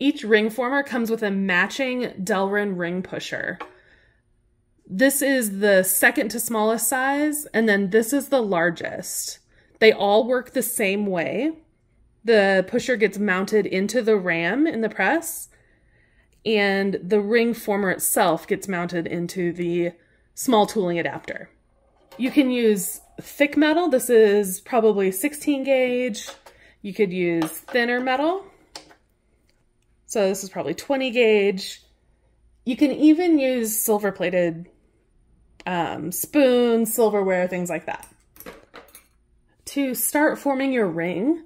Each ring former comes with a matching Delrin ring pusher. This is the second to smallest size, and then this is the largest. They all work the same way. The pusher gets mounted into the ram in the press, and the ring former itself gets mounted into the small tooling adapter. You can use thick metal. This is probably 16 gauge. You could use thinner metal. So this is probably 20 gauge. You can even use silver-plated spoons, silverware, things like that. To start forming your ring,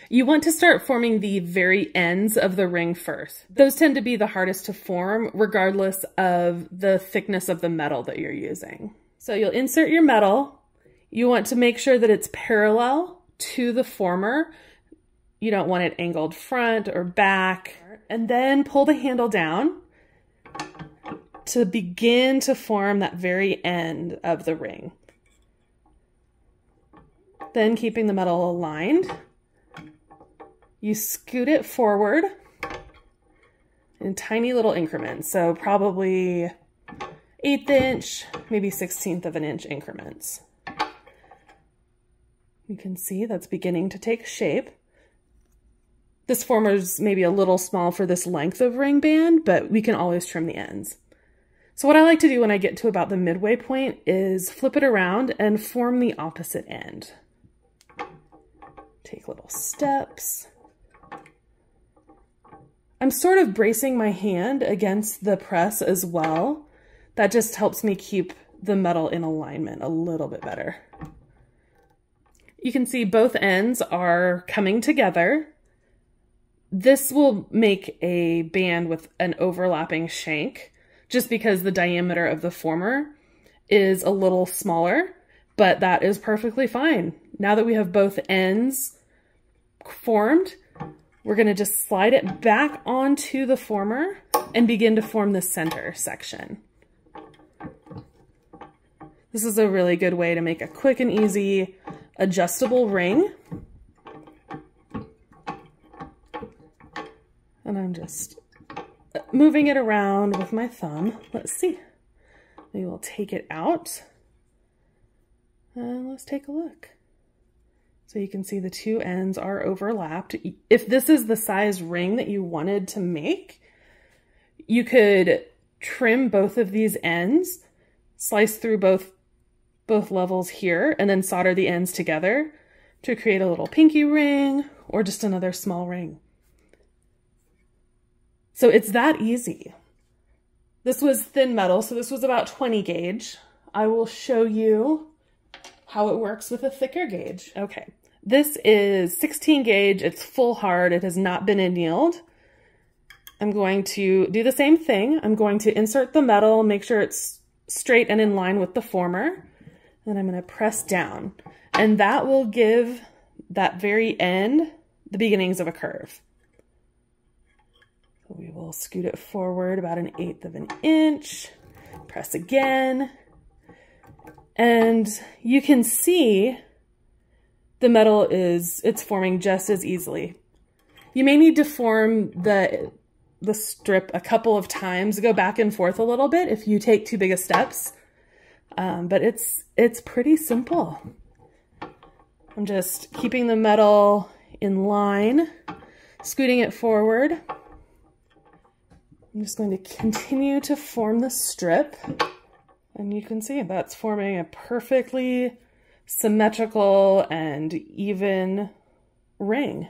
you want to start forming the very ends of the ring first. Those tend to be the hardest to form regardless of the thickness of the metal that you're using. So you'll insert your metal. You want to make sure that it's parallel to the former. You don't want it angled front or back. And then pull the handle down to begin to form that very end of the ring. Then keeping the metal aligned, you scoot it forward in tiny little increments. So probably 1/8 inch, maybe 1/16 of an inch increments. You can see that's beginning to take shape. This former's maybe a little small for this length of ring band, but we can always trim the ends. So what I like to do when I get to about the midway point is flip it around and form the opposite end. Take little steps. I'm sort of bracing my hand against the press as well. That just helps me keep the metal in alignment a little bit better. You can see both ends are coming together. This will make a band with an overlapping shank just because the diameter of the former is a little smaller, but that is perfectly fine. Now that we have both ends formed, we're going to just slide it back onto the former and begin to form the center section. This is a really good way to make a quick and easy adjustable ring. And I'm just moving it around with my thumb. Let's see. Maybe we'll take it out. And let's take a look. So you can see the two ends are overlapped. If this is the size ring that you wanted to make, you could trim both of these ends, slice through both levels here, and then solder the ends together to create a little pinky ring or just another small ring. So it's that easy. This was thin metal, so this was about 20 gauge. I will show you how it works with a thicker gauge. Okay, this is 16 gauge. It's full hard. It has not been annealed. I'm going to do the same thing. I'm going to insert the metal, make sure it's straight and in line with the former. Then I'm going to press down, and that will give that very end the beginnings of a curve. So we will scoot it forward about 1/8 of an inch, press again, and you can see the metal it's forming just as easily. You may need to form the strip a couple of times, go back and forth a little bit if you take too big of steps. But it's pretty simple. I'm just keeping the metal in line, scooting it forward. I'm just going to continue to form the strip, and you can see that's forming a perfectly symmetrical and even ring.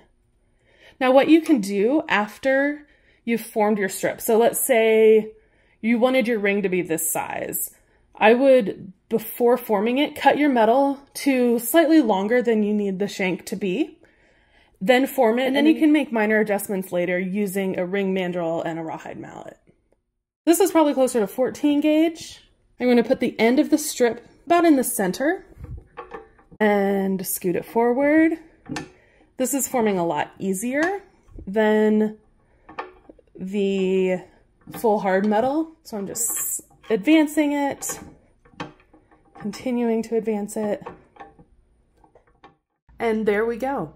Now what you can do after you've formed your strip, so let's say you wanted your ring to be this size. I would, before forming it, cut your metal to slightly longer than you need the shank to be, then form it, and then you can make minor adjustments later using a ring mandrel and a rawhide mallet. This is probably closer to 14 gauge. I'm going to put the end of the strip about in the center and scoot it forward. This is forming a lot easier than the full hard metal, so I'm just advancing it, continuing to advance it, and there we go.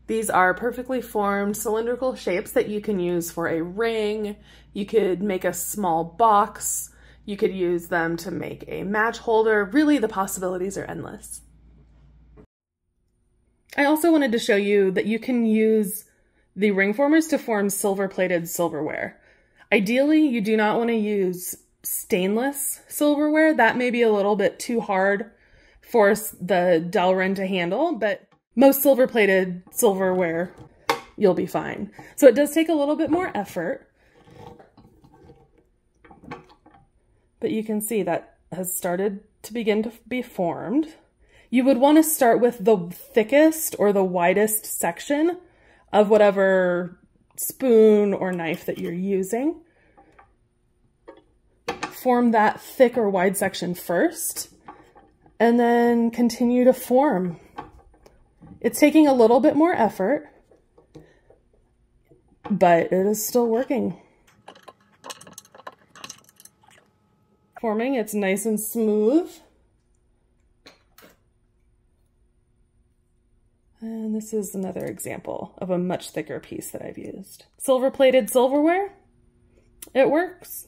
These are perfectly formed cylindrical shapes that you can use for a ring. You could make a small box. You could use them to make a match holder. Really, the possibilities are endless. I also wanted to show you that you can use the ring formers to form silver-plated silverware. Ideally, you do not want to use stainless silverware. That may be a little bit too hard for the Delrin to handle, but most silver-plated silverware, you'll be fine. So it does take a little bit more effort, but you can see that has started to begin to be formed. You would want to start with the thickest or the widest section of whatever spoon or knife that you're using. Form that thick or wide section first, and then continue to form. It's taking a little bit more effort, but it is still working. Forming, it's nice and smooth. And this is another example of a much thicker piece that I've used. Silver-plated silverware, it works.